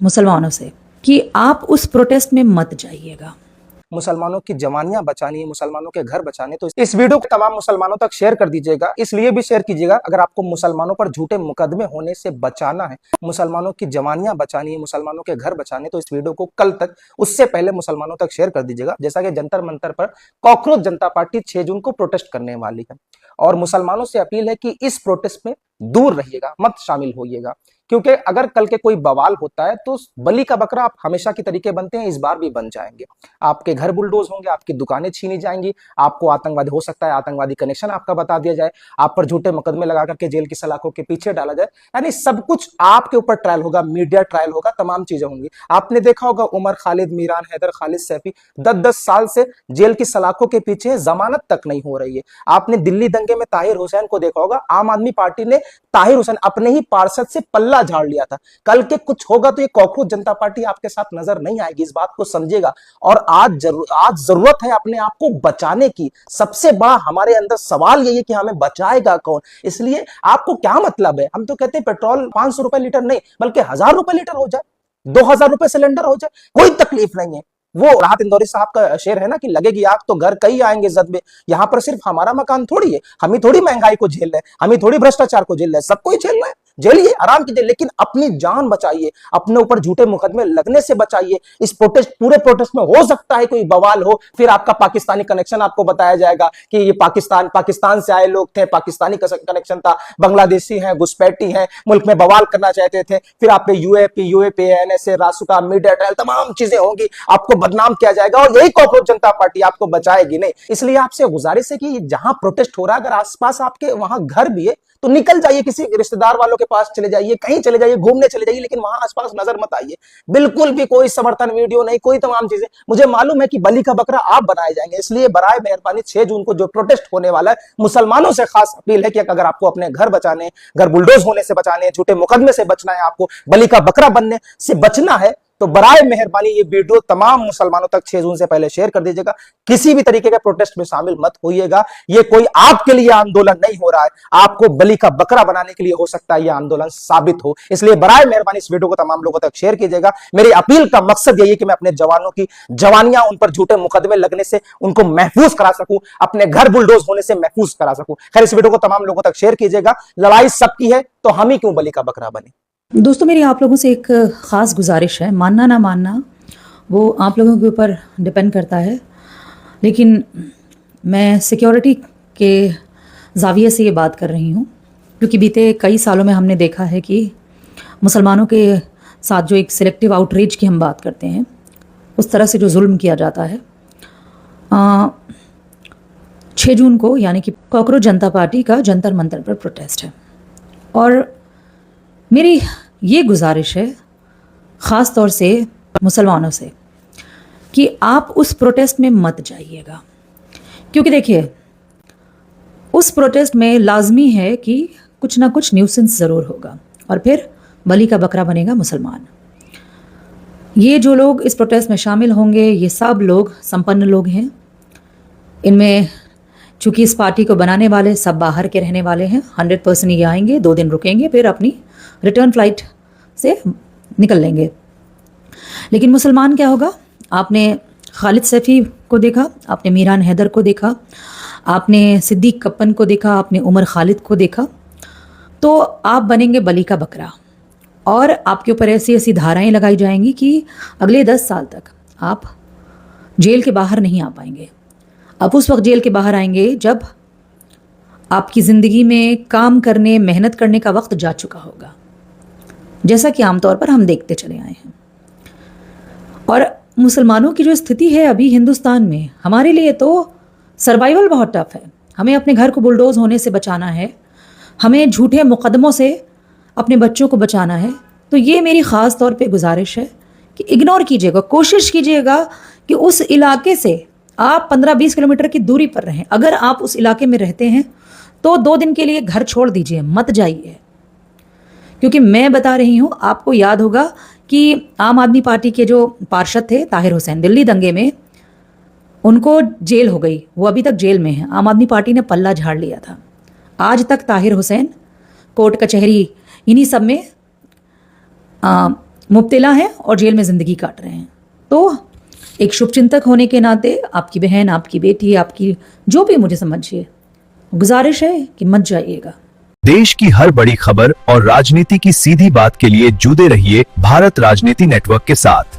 मुसलमानों से कि आप उस प्रोटेस्ट में मत जाइएगा। मुसलमानों की जवानियां बचानी है, मुसलमानों के घर बचाने, तो इस वीडियो को तमाम मुसलमानों तक शेयर कर दीजिएगा। इसलिए भी शेयर कीजिएगा अगर आपको मुसलमानों पर झूठे मुकदमे होने से बचाना है, मुसलमानों की जवानियां बचानी है, मुसलमानों के घर बचाने, तो इस वीडियो को कल तक, उससे पहले मुसलमानों तक शेयर कर दीजिएगा। जैसा कि जंतर मंतर पर कॉकरोच जनता पार्टी 6 जून को प्रोटेस्ट करने वाली है और मुसलमानों से अपील है कि इस प्रोटेस्ट में दूर रहिएगा, मत शामिल होइएगा, क्योंकि अगर कल के कोई बवाल होता है तो बलि का बकरा आप हमेशा की तरीके बनते हैं, इस बार भी बन जाएंगे। आपके घर बुलडोज होंगे, आपकी दुकानें छीनी जाएंगी, आपको आतंकवादी, हो सकता है आतंकवादी कनेक्शन आपका बता दिया जाए, आप पर झूठे मुकदमे लगा करके जेल की सलाखों के पीछे डाला जाए, यानी सब कुछ आपके ऊपर ट्रायल होगा, मीडिया ट्रायल होगा, तमाम चीजें होंगी। आपने देखा होगा उमर खालिद, मीरान हैदर, खालिद सैफी 10-10 साल से जेल की सलाखों के पीछे, जमानत तक नहीं हो रही है। आपने दिल्ली दंगे में ताहिर हुसैन को देखा होगा, आम आदमी पार्टी ने ताहिर हुसैन अपने ही पार्षद से पल्ला झाड़ लिया था। कल के कुछ होगा तो ये कॉकरोच जनता पार्टी आपके साथ नजर नहीं आएगी, इस बात को समझिएगा। और आज जरूरत है अपने आप को बचाने की। सबसे बड़ा हमारे अंदर सवाल यही है कि हमें बचाएगा कौन। इसलिए आपको क्या मतलब है, हम तो कहते हैं पेट्रोल 500 रुपए लीटर नहीं बल्कि 1000 रुपए लीटर हो जाए, 2000 रुपए सिलेंडर हो जाए, कोई तकलीफ नहीं है। वो राहत इंदौरी साहब का शेर है ना कि लगेगी आग तो घर कई आएंगे जद में। यहां पर सिर्फ हमारा मकान थोड़ी है, हम ही थोड़ी महंगाई को झेल रहे हैं, हम ही थोड़ी भ्रष्टाचार को झेल रहे हैं, सबको ही झेल रहे हैं। झेलिए, आराम कीजिए, लेकिन अपनी जान बचाइए, अपने ऊपर झूठे मुकदमे लगने से बचाइए। इस प्रोटेस्ट, पूरे प्रोटेस्ट में हो सकता है कोई बवाल हो, फिर आपका पाकिस्तानी कनेक्शन आपको बताया जाएगा कि ये पाकिस्तान से आए लोग थे, पाकिस्तानी कनेक्शन था, बांग्लादेशी हैं, घुसपैठी हैं, मुल्क में बवाल करना चाहते थे। फिर आप पे यूएपी, एनएसए, रासुका, मीडिया ट्रायल, तमाम चीजें होंगी, आपको बदनाम किया जाएगा और यही कॉकरोच जनता पार्टी आपको बचाएगी नहीं। इसलिए आपसे गुजारिश है कि जहां प्रोटेस्ट हो रहा है, अगर आसपास आपके वहां घर भी है तो निकल जाइए, किसी रिश्तेदार वालों के पास चले जाइए, कहीं चले जाइए, घूमने चले जाइए, लेकिन वहां आसपास नजर मत आइए। बिल्कुल भी कोई समर्थन वीडियो नहीं, कोई तमाम चीजें। मुझे मालूम है कि बलि का बकरा आप बनाए जाएंगे, इसलिए बराए मेहरबानी 6 जून को जो प्रोटेस्ट होने वाला है, मुसलमानों से खास अपील है कि अगर आपको अपने घर बचाने, घर बुलडोज होने से बचाने, झूठे मुकदमे से बचना है, आपको बलि का बकरा बनने से बचना है, तो बराए मेहरबानी ये वीडियो तमाम मुसलमानों तक 6 जून से पहले शेयर कर दीजिएगा। किसी भी तरीके के प्रोटेस्ट में शामिल मत होइएगा। ये कोई आपके लिए आंदोलन नहीं हो रहा है, आपको बलि का बकरा बनाने के लिए हो सकता है ये आंदोलन साबित हो। इसलिए बराए मेहरबानी इस वीडियो को तमाम लोगों तक शेयर कीजिएगा। मेरी अपील का मकसद यही है कि मैं अपने जवानों की जवानियां, उन पर झूठे मुकदमे लगने से उनको महफूज करा सकूं, अपने घर बुलडोज होने से महफूज करा सकूं। खैर, इस वीडियो को तमाम लोगों तक शेयर कीजिएगा। लड़ाई सबकी है, तो हम ही क्यों बलि का बकरा बने। दोस्तों, मेरी आप लोगों से एक ख़ास गुजारिश है, मानना ना मानना वो आप लोगों के ऊपर डिपेंड करता है, लेकिन मैं सिक्योरिटी के ज़ाविये से ये बात कर रही हूँ, क्योंकि बीते कई सालों में हमने देखा है कि मुसलमानों के साथ जो एक सिलेक्टिव आउटरीच की हम बात करते हैं, उस तरह से जो जुल्म किया जाता है। 6 जून को यानी कि कॉकरोच जनता पार्टी का जंतर मंतर पर प्रोटेस्ट है, और मेरी ये गुजारिश है ख़ास तौर से मुसलमानों से कि आप उस प्रोटेस्ट में मत जाइएगा, क्योंकि देखिए उस प्रोटेस्ट में लाजमी है कि कुछ ना कुछ न्यूसेंस ज़रूर होगा और फिर बलि का बकरा बनेगा मुसलमान। ये जो लोग इस प्रोटेस्ट में शामिल होंगे, ये सब लोग संपन्न लोग हैं। इनमें चूँकि इस पार्टी को बनाने वाले सब बाहर के रहने वाले हैं, 100% ये आएंगे, 2 दिन रुकेंगे, फिर अपनी रिटर्न फ्लाइट से निकल लेंगे। लेकिन मुसलमान क्या होगा? आपने खालिद सैफी को देखा, आपने मीरान हैदर को देखा, आपने सिद्दीक कप्पन को देखा, आपने उमर खालिद को देखा, तो आप बनेंगे बलि का बकरा और आपके ऊपर ऐसी ऐसी धाराएं लगाई जाएंगी कि अगले 10 साल तक आप जेल के बाहर नहीं आ पाएंगे। आप उस वक्त जेल के बाहर आएंगे जब आपकी ज़िंदगी में काम करने, मेहनत करने का वक्त जा चुका होगा, जैसा कि आमतौर पर हम देखते चले आए हैं। और मुसलमानों की जो स्थिति है अभी हिंदुस्तान में, हमारे लिए तो सर्वाइवल बहुत टफ है। हमें अपने घर को बुलडोज होने से बचाना है, हमें झूठे मुकदमों से अपने बच्चों को बचाना है। तो ये मेरी ख़ास तौर पे गुजारिश है कि इग्नोर कीजिएगा, कोशिश कीजिएगा कि उस इलाके से आप 15-20 किलोमीटर की दूरी पर रहें। अगर आप उस इलाके में रहते हैं तो 2 दिन के लिए घर छोड़ दीजिए, मत जाइए। क्योंकि मैं बता रही हूँ, आपको याद होगा कि आम आदमी पार्टी के जो पार्षद थे ताहिर हुसैन, दिल्ली दंगे में उनको जेल हो गई, वो अभी तक जेल में है। आम आदमी पार्टी ने पल्ला झाड़ लिया था। आज तक ताहिर हुसैन कोर्ट कचहरी इन्हीं सब में मुब्तला हैं और जेल में ज़िंदगी काट रहे हैं। तो एक शुभचिंतक होने के नाते आपकी बहन, आपकी बेटी, आपकी जो भी मुझे समझिए, गुजारिश है कि मत जाइएगा। देश की हर बड़ी खबर और राजनीति की सीधी बात के लिए जुड़े रहिए भारत राजनीति नेटवर्क के साथ।